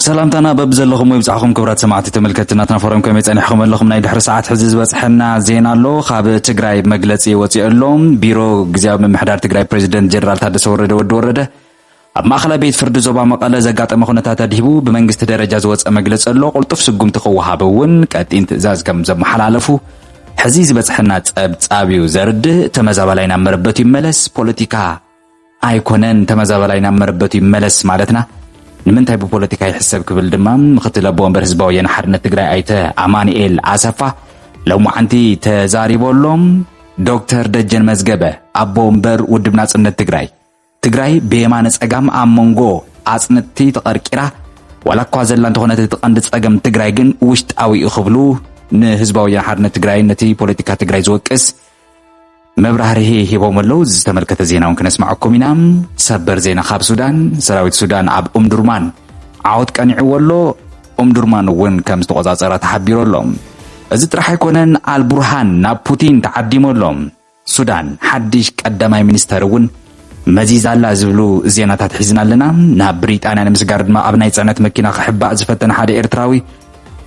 سلامتنا ببزلكم ويبصحكم كبرات سماعتي تملكتنا تنفرم كم يصنحكم لكم ناي دحر ساعات حزز بصحنا زين الله خاب تግራይ مغلصي وصيالهم بيرو غزياو ممحدار تግራይ بريزيدنت جنرال تادس ورده ኣብ ማእከላይ ቤት ፍርዲ ዞባ መቀለ ዘጋጠመ ኩነታት ኣድሂቡ ብመንግስቲ ደረጃ ዝወፀ መግለጽ ኣሎ ቁልጡፍ ስጉምቲ ክወሃበውን ቀጢን ትእዛዝ ከም ዘመሓላለፉ ሕዚ ዝበጽሕና ጸብጻቢው ዘርድ ተመዛበላይና መረበቱ ይመለስ ፖለቲካ ኣይኮነን ተመዛበላይና መረበቱ ይመለስ ማለትና ንምንታይ ብፖለቲካ ይሕሰብ ክብል ድማ ምክትል ኣቦ ወንበር ህዝባዊ ወያነ ሓርነት ትግራይ ኣይተ ኣማኑኤል ኣሰፋ ሎማዓንቲ ተዛሪቦሎም ዶክተር ደጀን መዝገበ ኣቦ ወንበር ውድብ ናጽነት ትግራይ በየማነ ጸጋም ኣመንጎ ኣጽነቲ ተቀርቂራ ወላኳ ዘላ እንተኾነ ተቀንዲ ጸገም ትግራይ ግን ውሽጣዊ ይኽብሉ ንህዝባዊ ወያነ ሓርነት ትግራይ ነቲ ፖለቲካ ትግራይ ዝወቅስ መብራህርሂ ሂቦም ኣለው ዝተመልከተ ዜናውን ክነስማዓኩም ኢና ሰበር ዜና ካብ ሱዳን ሰራዊት ሱዳን ኣብ ኡምዱርማን ዓወት ቀኒዑ ኣሎ ኡምዱርማን እውን ከም ዝተቆጻጸረ ተሓቢሮሎም እዚ ጥራሕ ኣይኮነን አልቡርሃን ናብ ፑቲን ተዓዲሞሎም ሱዳን ሓድሽ ቀዳማይ ሚኒስተር እውን መዚዛላ ዝብሉ ዜናታት ሒዝና ኣለና ናብ ብሪጣንያ ንምስጋር ድማ ኣብ ናይ ጽዕነት መኪና ክሕባእ ዝፈተነ ሓደ ኤርትራዊ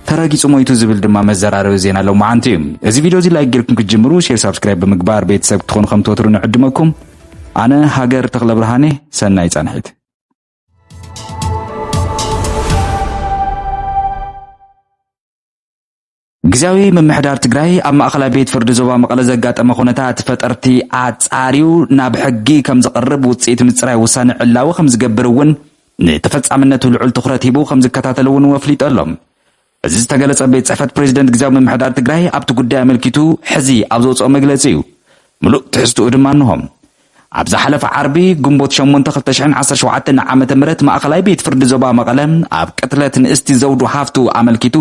ተረጊጹ ሞይቱ ዝብል ድማ መዘራረብ ዜና ሎማዓንቲ እዩ እዚ ቪድዮ እዚ ላይክ ጌርኩም ክጅምሩ ሼር ሰብስክራይብ ብምግባር ቤተሰብ ክትኾኑ ከም ትወትሩ ንዕድመኩም ኣነ ሃገር ተክለ ብርሃኔ ሰናይ ጻንሒት ግዝያዊ መምሕዳር ትግራይ ኣብ ማእከላይ ቤት ፍርዲ ዞባ መቀለ ዘጋጠመ ኩነታት ፈጠርቲ ኣጻሪው ናብ ሕጊ ከም ዝቀርብ ውጽኢት ምጽራይ ውሳነ ዕላዊ ከም ዝገብር እውን ንተፈጻምነቱ ልዑል ትኹረት ሂቡ ከም ዝከታተል እውን ወፍሊጦሎም እዚ ዝተገለጸ ቤት ጽሕፈት ፕሬዝደንት ግዝያዊ መምሕዳር ትግራይ ኣብቲ ጉዳይ ኣመልኪቱ ሕዚ ኣብ ዘውፅኦ መግለጺ እዩ ሙሉእ ትሕዝትኡ ድማ እንሆም ኣብ ዝሓለፈ ዓርቢ ግንቦት 8 2017 ዓመተ ምህረት ማእከላይ ቤት ፍርዲ ዞባ መቀለ ኣብ ቅትለት ንእስቲ ዘውዱ ሃፍቱ ኣመልኪቱ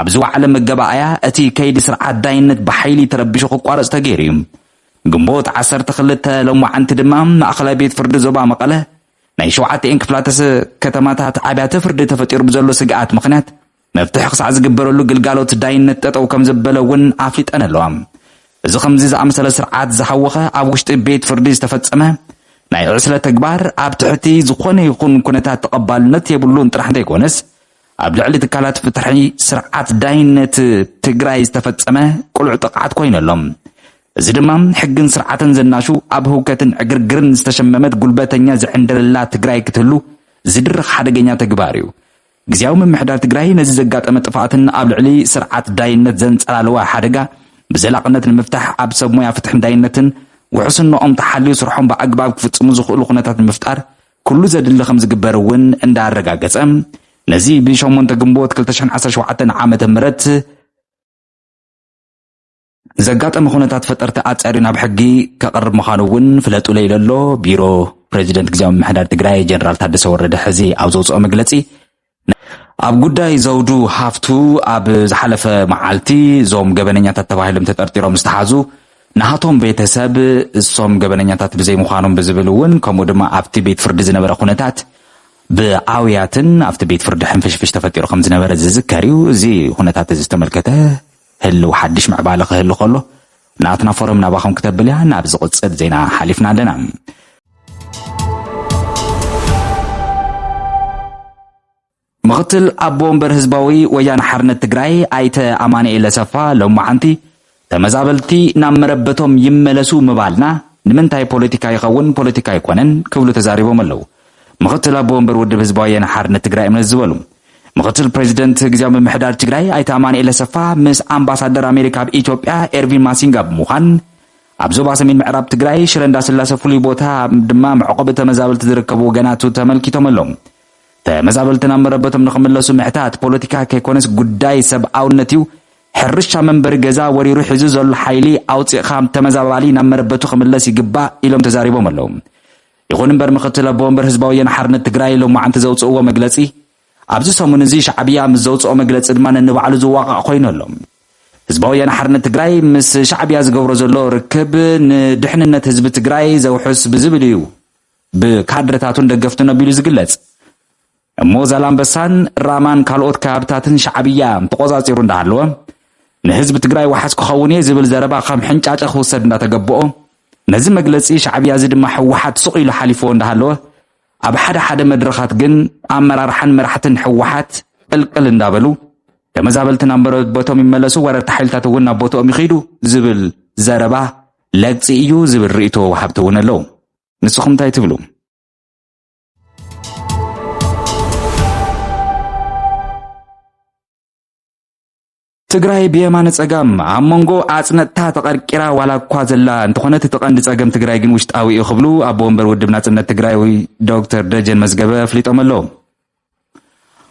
ኣብ ዝወዓለ መገባእያ እቲ ከይዲ ስርዓት ዳይነት ብሓይሊ ተረቢሹ ክቋረጽ ተገይሩ እዩ ግንቦት 12 ሎማዓንቲ ድማ ማእከላይ ቤት ፍርዲ ዞባ መቀለ ናይ 7 ክፍላተ ከተማታት ኣብያተ ፍርዲ ተፈጢሩ ብዘሎ ስግኣት ምኽንያት መፍትሒ ክሳዕ ዝግበረሉ ግልጋሎት ዳይነት ጠጠው ከም ዘበለ እውን ኣፍሊጠን ኣለዋ እዚ ከምዚ ዝኣመሰለ ስርዓት ዝሓወኸ ኣብ ውሽጢ ቤት ፍርዲ ዝተፈጸመ ናይ ዕስለ ተግባር ኣብ ትሕቲ ዝኾነ ይኹን ኩነታት ተቐባልነት የብሉን ጥራሕ እንተይኮነስ ኣብ ልዕሊ ትካላት ፍትሒ ስርዓት ዳይነት ትግራይ ዝተፈጸመ ቁልዕ ጥቕዓት ኮይነሎም እዚ ድማ ሕግን ስርዓትን ዘናሹ ኣብ ህውከትን ዕግርግርን ዝተሸመመት ጉልበተኛ ዝዕንደለላ ትግራይ ክትህሉ ዝድርኽ ሓደገኛ ተግባር እዩ ግዝያዊ መምሕዳር ትግራይ ነዚ ዘጋጠመ ጥፋኣትን ኣብ ልዕሊ ስርዓት ዳይነት ዘንጸላለዋ ሓደጋ ብዘላቕነት ንምፍታሕ ኣብ ሰብ ሞያ ፍትሕን ዳይነትን ውሕስንኦም ተሓልዩ ስርሖም ብኣግባብ ክፍጽሙ ዝኽእሉ ኩነታት ንምፍጣር ኩሉ ዘድሊ ከም ዝግበር እውን እንዳረጋገጸ ነዚ ብ8 ግንቦት 2017 ዓመተ ምህረት ዘጋጠመ ኩነታት ፈጠርቲ ኣጻሪ ናብ ሕጊ ከቕርብ ምዃኑ እውን ፍለጡ ለይለሎ ቢሮ ፕሬዝደንት ግዝያዊ መምሕዳር ትግራይ ጀነራል ታደሰ ወረደ ሕዚ ኣብ ዘውፅኦ መግለጺ ኣብ ጉዳይ ዘውዱ ሃፍቱ ኣብ ዝሓለፈ መዓልቲ ዞም ገበነኛታት ተባሂሎም ተጠርጢሮም ዝተሓዙ ናሃቶም ቤተሰብ እሶም ገበነኛታት ብዘይ ምዃኖም ብዝብል እውን ከምኡ ድማ ኣብቲ ቤት ፍርዲ ዝነበረ ኩነታት ብኣውያትን ኣብቲ ቤት ፍርዲ ሕንፍሽፍሽ ተፈጢሩ ከም ዝነበረ ዝዝከር እዩ እዚ ኩነታት እዚ ዝተመልከተ ህልው ሓድሽ ምዕባለ ክህሉ ከሎ ናትና ፎረም ናባኹም ክተብል እያ ናብ ዝቕፅል ዜና ሓሊፍና ኣለና ምክትል ኣቦ ወንበር ህዝባዊ ወያነ ሓርነት ትግራይ ኣይተ ኣማኑኤል ኣሰፋ ሎማዓንቲ ተመዛበልቲ ናብ መረበቶም ይመለሱ ምባልና ንምንታይ ፖለቲካ ይኸውን ፖለቲካ ኣይኮነን ክብሉ ተዛሪቦም ኣለው ምክትል ኣቦ ወንበር ውድብ ህዝባዊ ወያነ ሓርነት ትግራይ እምነት ዝበሉ ምክትል ፕሬዝደንት ግዝያዊ መምሕዳር ትግራይ ኣይተ ኣማኑኤል ኣሰፋ ምስ ኣምባሳደር ኣሜሪካ ኣብ ኢትዮጵያ ኤርቪን ማሲንጋ ብምዃን ኣብ ዞባ ሰሜን ምዕራብ ትግራይ ሽረ እንዳስላሴ ፍሉይ ቦታ ድማ መዕቆቢ ተመዛበልቲ ዝርከቡ ወገናቱ ተመልኪቶም ኣሎም ተመዛበልትና መረበቶም ንኽምለሱ ምሕታት ፖለቲካ ከይኮነስ ጉዳይ ሰብኣውነት እዩ ሕርሻ መንበሪ ገዛ ወሪሩ ሒዙ ዘሎ ሓይሊ ኣውፂእኻ ተመዛባሊ ናብ መረበቱ ክምለስ ይግባእ ኢሎም ተዛሪቦም ኣለው ይኹን እምበር ምክትል ኣቦ ወንበር ህዝባዊ ወያነ ሓርነት ትግራይ ሎማዓንቲ ዘውፅእዎ መግለጺ ኣብዚ ሰሙን እዚ ሻዕብያ ምስ ዘውፅኦ መግለጺ ድማ ንባዕሉ ዝዋቃዕ ኮይኑ ኣሎ ህዝባዊ ወያነ ሓርነት ትግራይ ምስ ሻዕብያ ዝገብሮ ዘሎ ርክብ ንድሕንነት ህዝቢ ትግራይ ዘውሕስ ብዝብል እዩ ብካድረታቱን ደገፍቱን ኣቢሉ ዝግለጽ እሞ ዛላምበሳን ራማን ካልኦት ካብታትን ሻዕብያ ተቆጻጺሩ እንዳሃለወ ንህዝቢ ትግራይ ዋሓስ ክኸውን እየ ዝብል ዘረባ ከም ሕንጫጨ ክውሰድ እንዳተገበኦ ነዚ መግለጺ ሻዕብያ እዚ ድማ ሕወሓት ስቕ ኢሉ ሓሊፎ እንዳሃለወ ኣብ ሓደ መድረኻት ግን ኣመራርሓን መራሕትን ሕወሓት ቅልቅል እንዳበሉ ተመዛበልትን ኣንበሮት ቦቶም ይመለሱ ወረርቲ ሓይልታት እውን ናብ ቦቶም ይኸይዱ ዝብል ዘረባ ለግፂ እዩ ዝብል ርእይቶ ወሃብቲ እውን ኣለዉ። ንስኹም እንታይ ትብሉ? ትግራይ ብየማነ ፀጋም ኣብ መንጎ ኣፅነጥታ ተቐርቂራ ዋላ እኳ ዘላ እንተኾነት እቲ ቀንዲ ፀገም ትግራይ ግን ውሽጣዊ እዩ ክብሉ ኣቦ ወንበር ውድብ ናጽነት ትግራይ ዶክተር ደጀን መዝገበ ኣፍሊጦም ኣለዉ።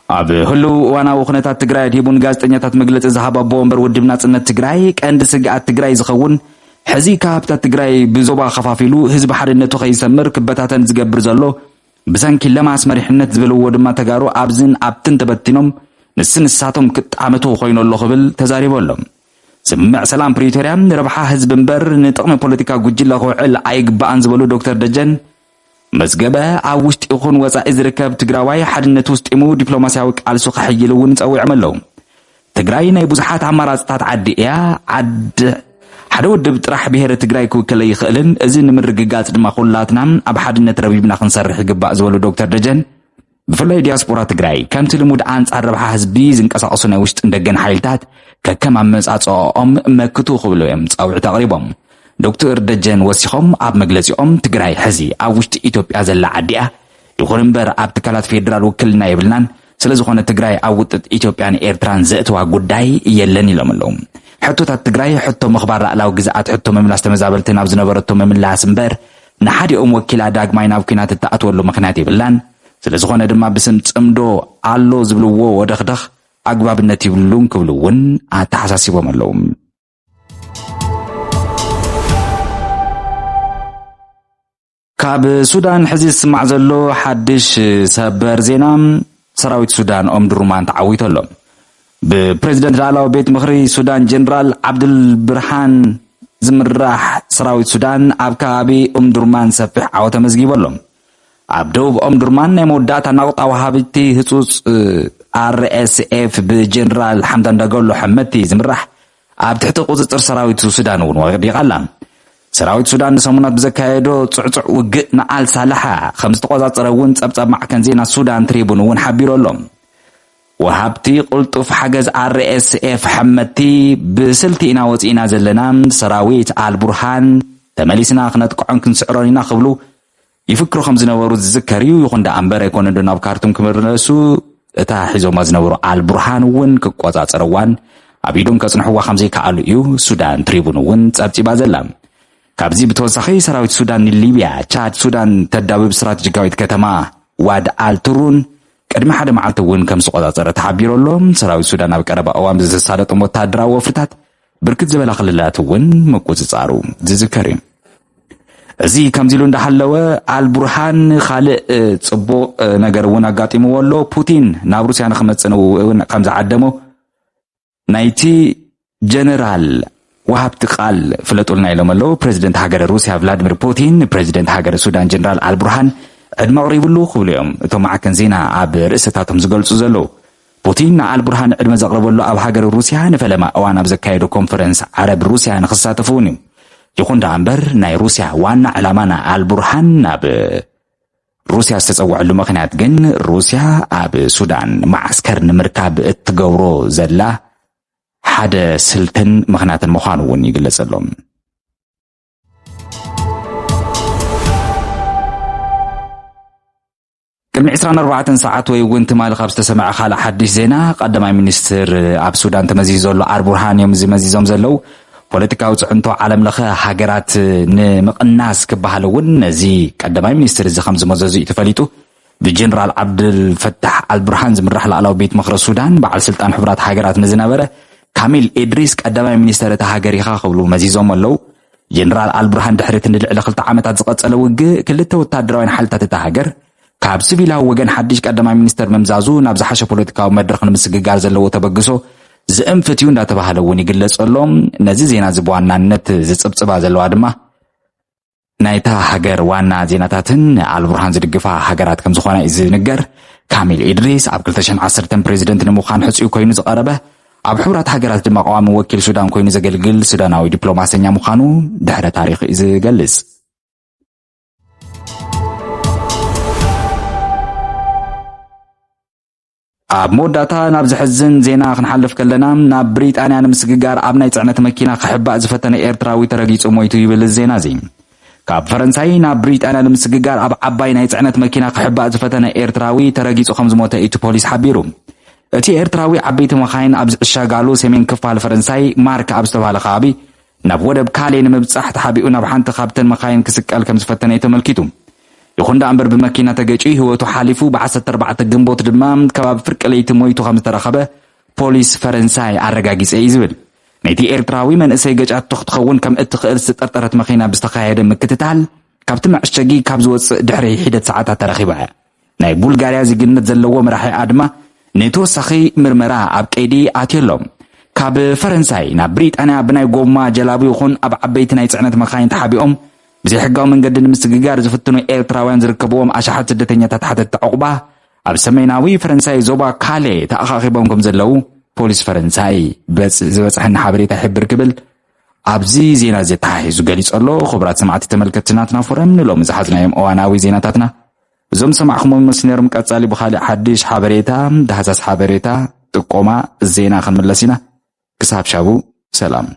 ኣብ ህልው እዋናዊ ኩነታት ትግራይ ሂቡን ጋዜጠኛታት መግለፂ ዝሃብ ኣቦ ወንበር ውድብ ናጽነት ትግራይ ቀንዲ ስግኣት ትግራይ ዝኸውን ሕዚ ካብታት ትግራይ ብዞባ ከፋፊሉ ህዝቢ ሓድነቱ ከይሰምር ክበታተን ዝገብር ዘሎ ብሰንኪ ለማስ መሪሕነት ዝብልዎ ድማ ተጋሩ ኣብዝን ኣብትን ተበቲኖም ንስንሳቶም ክጣመቱ ኮይኑ ኣሎ ክብል ተዛሪቦ ኣሎ። ስምዕ ሰላም ፕሪቶርያ ንረብሓ ህዝቢ እምበር ንጥቕሚ ፖለቲካ ጉጅለ ክውዕል ኣይግባእን ዝበሉ ዶክተር ደጀን መዝገበ ኣብ ውሽጢ ይኹን ወፃኢ ዝርከብ ትግራዋይ ሓድነቱ ውስጢሙ ዲፕሎማስያዊ ቃልሱ ክሕይል እውን ፀዊዖም ኣለዉ። ትግራይ ናይ ብዙሓት ኣማራፅታት ዓዲ እያ። ሓደ ውድብ ጥራሕ ብሄረ ትግራይ ክውክል ኣይኽእልን። እዚ ንምርግጋፅ ድማ ኩላትና ኣብ ሓድነት ረቢብና ክንሰርሕ ይግባእ ዝበሉ ዶክተር ደጀን ብፍላይ ዲያስፖራ ትግራይ ከምቲ ልሙድ ኣንጻር ረብሓ ህዝቢ ዝንቀሳቐሱ ናይ ውሽጥን ደገን ሓይልታት ከከም ኣመጻጽኦም መክቱ ክብሉ እዮም ጻውዒት ኣቕሪቦም። ዶክተር ደጀን ወሲኾም ኣብ መግለጺኦም ትግራይ ሕዚ ኣብ ውሽጢ ኢትዮጵያ ዘላ ዓዲ እያ፣ ይኹን እምበር ኣብ ትካላት ፌደራል ውክልና የብልናን፣ ስለዝኾነ ትግራይ ኣብ ውጥጥ ኢትዮጵያን ኤርትራን ዘእትዋ ጉዳይ የለን ኢሎም ኣለዉ። ሕቶታት ትግራይ ሕቶ ምኽባር ላዕላዊ ግዝኣት ሕቶ ምምላስ ተመዛበልቲ ናብ ዝነበረቶ ምምላስ እምበር ንሓዲኦም ወኪላ ዳግማይ ናብ ኩናት እተኣትወሉ ምኽንያት የብላን፣ ስለዝኾነ ድማ ብስም ጽምዶ ኣሎ ዝብልዎ ወደኽደኽ ኣግባብነት ይብሉን ክብሉ እውን ኣተሓሳሲቦም ኣለዉ። ካብ ሱዳን ሕዚ ዝስማዕ ዘሎ ሓድሽ ሰበር ዜና ሰራዊት ሱዳን ኦም ድሩማን ተዓዊቱ ኣሎ። ብፕሬዝደንት ላዕላዊ ቤት ምኽሪ ሱዳን ጀነራል ዓብዱልብርሃን ዝምራሕ ሰራዊት ሱዳን ኣብ ከባቢ ኦም ድሩማን ሰፊሕ ዓወተ መዝጊቡ ኣሎ። ኣብ ደቡብ ኦም ድሩማን ናይ መወዳእታ ናቕጣ ወሃቢቲ ህፁፅ RSF ብጀነራል ሓምዳን ዳገሎ ሓመቲ ዝምራሕ ኣብ ትሕቲ ቁፅፅር ሰራዊት ሱዳን እውን ወዲቓ ኣላ። ሰራዊት ሱዳን ንሰሙናት ብዘካየዶ ፅዕፅዕ ውግእ ንዓል ሳላሓ ከም ዝተቆፃፀረ እውን ፀብፃብ ማዕከን ዜና ሱዳን ትሪቡን እውን ሓቢሩ ኣሎ። ወሃብቲ ቁልጡፍ ሓገዝ RSF ሓመቲ ብስልቲ ኢና ወፂና ዘለና ሰራዊት አልቡርሃን ተመሊስና ክነጥቅዖን ክንስዕሮን ኢና ክብሉ ይፍክሩ ከም ዝነበሩ ዝዝከር እዩ። ይኹን ዳ እምበር ኣይኮነ ዶ ናብ ካርቱም ክምርነሱ እታ ሒዞማ ዝነበሩ አልቡርሃን እውን ክቆፃፀርዋን ኣብ ኢዶም ከፅንሕዋ ከምዘይከኣሉ እዩ ሱዳን ትሪቡን እውን ፀብፂባ ዘላ። ካብዚ ብተወሳኺ ሰራዊት ሱዳን ሊብያ ቻድ ሱዳን ተዳብብ ስትራቴጂካዊት ከተማ ዋድ አልቱሩን ቅድሚ ሓደ መዓልቲ እውን ከም ዝቆፃፀረ ተሓቢሩ ኣሎ። ሰራዊት ሱዳን ኣብ ቀረባ እዋን ብዝተሳለጦም ወታደራዊ ወፍርታት ብርክት ዝበላ ክልላት እውን ምቁፅፃሩ ዝዝከር እዩ። እዚ ከምዚ ኢሉ እንዳሃለወ አልቡርሃን ካልእ ጽቡቕ ነገር እውን ኣጋጢምዎ ኣሎ። ፑቲን ናብ ሩስያ ንክመፅእ እውን ከም ዝዓደሞ ናይቲ ጀነራል ወሃብቲ ቃል ፍለጡልና ኢሎም ኣለዉ። ፕሬዚደንት ሃገረ ሩስያ ቭላድሚር ፑቲን ፕሬዚደንት ሃገረ ሱዳን ጀነራል አልቡርሃን ዕድመ ኣቕሪብሉ ክብሉ እዮም እቶም ማዕከን ዜና ኣብ ርእስታቶም ዝገልጹ ዘለዉ። ፑቲን ንአልቡርሃን ዕድመ ዘቕርበሉ ኣብ ሃገረ ሩስያ ንፈለማ እዋን ኣብ ዘካየዱ ኮንፈረንስ ዓረብ ሩስያ ንክሳተፉ እውን እዩ። ይኹን ዳ እምበር ናይ ሩስያ ዋና ዕላማና አልቡርሃን ናብ ሩስያ ዝተፀውዐሉ ምክንያት ግን ሩስያ ኣብ ሱዳን ማዓስከር ንምርካብ እትገብሮ ዘላ ሓደ ስልትን ምክንያትን ምዃኑ እውን ይግለጽ ኣሎ። ቅድሚ 24 ሰዓት ወይ እውን ትማሊ ካብ ዝተሰምዐ ካልእ ሓድሽ ዜና ቀዳማይ ሚኒስትር ኣብ ሱዳን ተመዚዙ ዘሎ አልቡርሃን እዮም ዝመዚዞም ዘለው ፖለቲካዊ ጽዕንቶ ዓለም ለኸ ሃገራት ንምቕናስ ክበሃል እውን ነዚ ቀዳማይ ሚኒስትር እዚ ከም ዝመዘዙ እዩ ተፈሊጡ። ብጀነራል ዓብድልፈታሕ አልቡርሃን ዝምራሕ ላዕላዊ ቤት ምኽሪ ሱዳን በዓል ስልጣን ሕብራት ሃገራት ንዝነበረ ካሚል ኢድሪስ ቀዳማይ ሚኒስትር እታ ሃገር ኢኻ ክብሉ መዚዞም ኣለዉ። ጀነራል አልቡርሃን ድሕሪት ንልዕሊ 2 ዓመታት ዝቐፀለ ውግእ ክልተ ወታደራውያን ሓይልታት እታ ሃገር ካብ ሲቪላዊ ወገን ሓድሽ ቀዳማይ ሚኒስትር ምምዛዙ ናብ ዝሓሸ ፖለቲካዊ መድረኽ ንምስግጋር ዘለዎ ተበግሶ ዝእንፍት እዩ እንዳተባሃለ እውን ይግለጽ ኣሎ። ነዚ ዜና እዚ ብዋናነት ዝፅብፅባ ዘለዋ ድማ ናይታ ሃገር ዋና ዜናታትን አልቡርሃን ዝድግፋ ሃገራት ከም ዝኾነ እዩ ዝንገር። ካሚል ኢድሪስ ኣብ 2010 ፕሬዚደንት ንምዃን ሕፅኡ ኮይኑ ዝቐረበ ኣብ ሕብራት ሃገራት ድማ ቀዋሚ ወኪል ሱዳን ኮይኑ ዘገልግል ሱዳናዊ ዲፕሎማሰኛ ምዃኑ ድሕረ ታሪክ እዩ ዝገልጽ። ኣብ ሞዳታ ናብ ዝሕዝን ዜና ክንሓልፍ ከለና ናብ ብሪጣንያ ንምስግጋር ኣብ ናይ ጽዕነት መኪና ክሕባእ ዝፈተነ ኤርትራዊ ተረጊጹ ሞይቱ ይብል ዜና እዚ ካብ ፈረንሳይ ናብ ብሪጣንያ ንምስግጋር ኣብ ዓባይ ናይ ጽዕነት መኪና ክሕባእ ዝፈተነ ኤርትራዊ ተረጊጹ ከም ዝሞተ እቲ ፖሊስ ሓቢሩ እቲ ኤርትራዊ ዓበይቲ መኻይን ኣብ ዝዕሸጋሉ ሰሜን ክፋል ፈረንሳይ ማርክ ኣብ ዝተባሃለ ከባቢ ናብ ወደብ ካሌ ንምብጻሕ ተሓቢኡ ናብ ሓንቲ ካብተን መኻይን ክስቀል ከም ዝፈተነ ተመልኪቱ ይኹን እምበር ብመኪና ተገጪ ህይወቱ ሓሊፉ ብ14 ግንቦት ድማ ከባቢ ፍርቂ ለይቲ ሞይቱ ከም ዝተረኸበ ፖሊስ ፈረንሳይ ኣረጋጊጸ እዩ ዝብል ነቲ ኤርትራዊ መንእሰይ ገጫት ትኽውን ከም እትኽእል ዝተጠርጠረት መኪና ብዝተኻየደ ምክትታል ካብቲ መዕሸጊ ካብ ዝወፅእ ድሕሪ ሒደት ሰዓታት ተረኺባ ናይ ቡልጋርያ ዜግነት ዘለዎ መራሒኣ ድማ ነተወሳኺ ምርመራ ኣብ ቀይዲ ኣትየሎም ካብ ፈረንሳይ ናብ ብሪጣንያ ብናይ ጎማ ጀላቡ ይኹን ኣብ ዓበይቲ ናይ ጽዕነት መኻይን ተሓቢኦም ብዘይሕጋዊ መንገዲ ንምስግጋር ዝፍትኑ ኤርትራውያን ዝርከብዎም ኣሽሓት ስደተኛታት ሓተት ዕቑባ ኣብ ሰሜናዊ ፈረንሳይ ዞባ ካሌ ተኣኻኺቦም ከም ዘለው ፖሊስ ፈረንሳይ ዝበፅሐና ሓበሬታ ይሕብር ክብል ኣብዚ ዜና ዘተሓሒዙ ገሊጹ ኣሎ። ክቡራት ሰማዕቲ ተመልከትናትና ፎረም ንሎም ዝሓዝናዮም እዋናዊ ዜናታትና እዞም ሰማዕኹሞም መስነሮም ቀጻሊ ብኻሊእ ሓድሽ ሓበሬታ ዳሃሳስ ሓበሬታ ጥቆማ ዜና ክንምለስ ኢና ክሳብ ሻቡ ሰላም